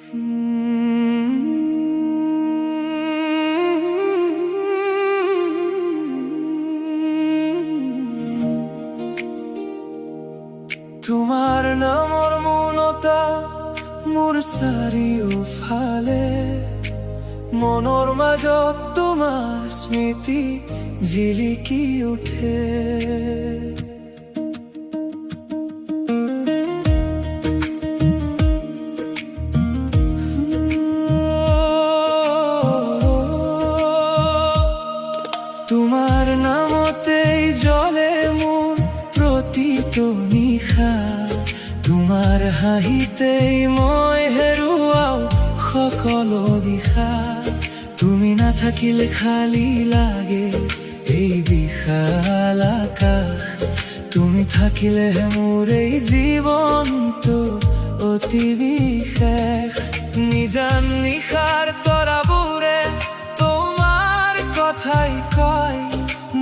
তোমাৰ নামৰ মৌনতা মোৰ চাৰিওফালে, মনৰ মাজত তোমাৰ স্মৃতি জিলিকি উঠে। তোমাৰ নামতেই জ্বলে মোৰ প্ৰতিটো নিশা, তোমাৰ হাঁহিতেই মই হেৰুৱাও সকলো দিশা। তুমি নাথাকিলে খালি লাগে এই বিশাল আকাশ, তুমি থাকিলেহে মোৰ এই জীৱনটো অতি বিশেষ। নিজান নিশাৰ তৰাবোৰে তোমাৰ কথাই কয়,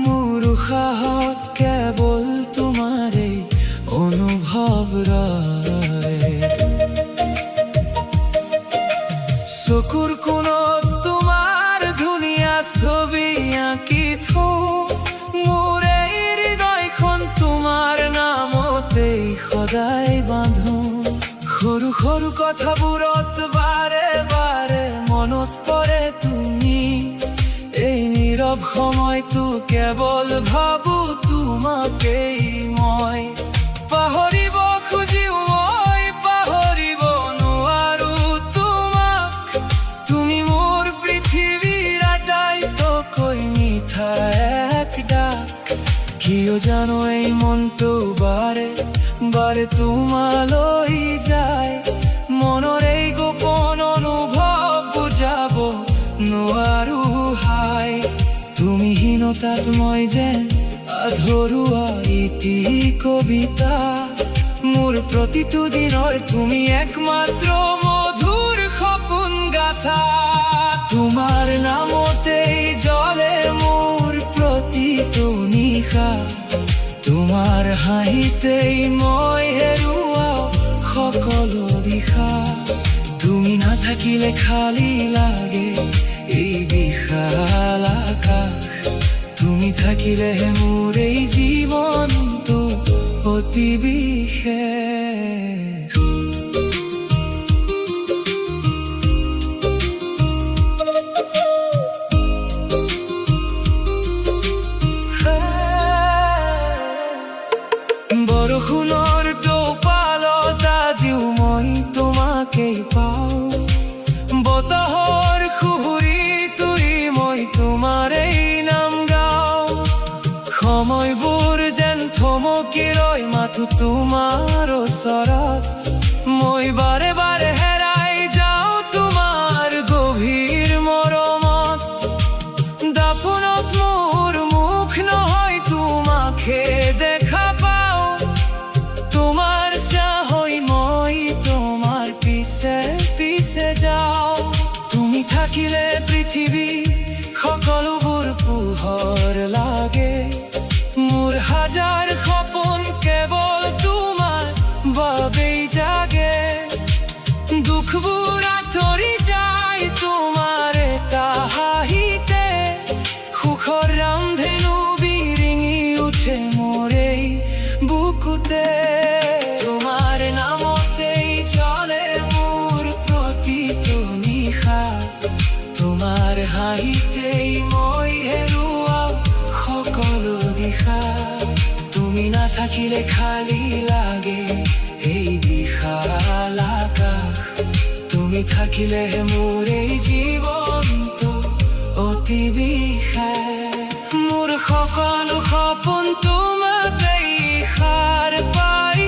মোৰ উশাহত কেৱল তোমাৰে অনুভৱ ৰয়। চকুৰ কোণত তোমাৰ ধুনীয়া ছবি আঁকি থওঁ, মোৰ এই হৃদয়খন তোমাৰ নামতেই সদায় বান্ধো। সৰু সৰু কথাবোৰত বাৰে বাৰে মনত পৰে তুমি, এই নীৰৱ সময়টো কেৱল ভাবো তোমাকেই মই। পাহৰিব খুজিও মই পাহৰিব নোৱাৰো তোমাক, তুমি মোৰ পৃথিৱীৰ আটাইতকৈ মিঠা এক ডাক। কিয় জানো এই মনটো বাৰে বাৰে তোমালৈ যায়, মনৰ এই গোপন অনুভৱ বুজাব নোৱাৰো হাই। তুমি হীনতাত মই যেন আধৰুৱা ইতি কবিতা, মোৰ প্ৰতিটো দিনৰ তুমি একমাত্ৰ মধুৰ সপোন গাথা। তোমাৰ নামতেই জ্বলে মোৰ প্ৰতিটো নিশা, তোমাৰ হাঁহিতেই মই হেৰুৱাও সকলো দিশা। তুমি নাথাকিলে খালি লাগে এই বিশাল আকাশ, তুমি থাকিলেহে মোৰ এই জীৱনটো অতি বিশেষ। বৰষুণৰ টোপালত আজিও মই তোমাকেই পাওঁ, বতাহৰ সুহুৰিত উৰি মই তোমাৰেই নাম গাওঁ। সময়বোৰ যেন থমকি ৰয় মাথো তোমাৰ ওচৰত, মই বাৰে বাৰে হেৰাই যাওঁ তোমাৰ গভীৰ মৰমত। দাপোনত মোৰ মুখ নহয় তোমাকে দেখা পাওঁ, তোমাৰ চাহৈ মই তোমাৰ পিছে পিছে যাওঁ। তুমি থাকিলে পৃথিৱী সকলোবোৰ পোহৰ লাগে, মোৰ হাজাৰ সপোন কেৱল তোমাৰ বাবেই জাগে। দুখবোৰ আঁতৰি যায় তোমাৰ এটা হাঁহিতে, সুখৰ ৰামধেনু বিৰিঙি উঠে মোৰ এই বুকুতে। তোমাৰ নামতেই জ্বলে মোৰ প্ৰতিটো নিশা, তোমাৰ হাঁহিতেই মই হেৰুৱাও সকলো দিশা। তুমি নাথাকিলে খালি লাগে এই বিশাল আকাশ, তুমি থাকিলেহে মোৰ এই জীৱনটো অতি বিশেষ। মোৰ সকলো সপোন তোমাতেই সাৰ পাই,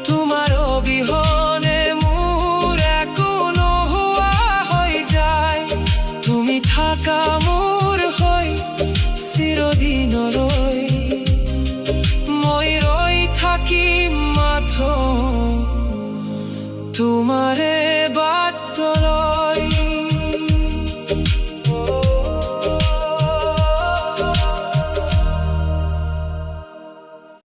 তোমাৰ অবিহনে মোৰ একো নোহোৱা হৈ যায়। তুমি থাকা মোৰ হৈ চিৰদিনলৈ, মই ৰৈ থাকিম মাথো তোমাৰে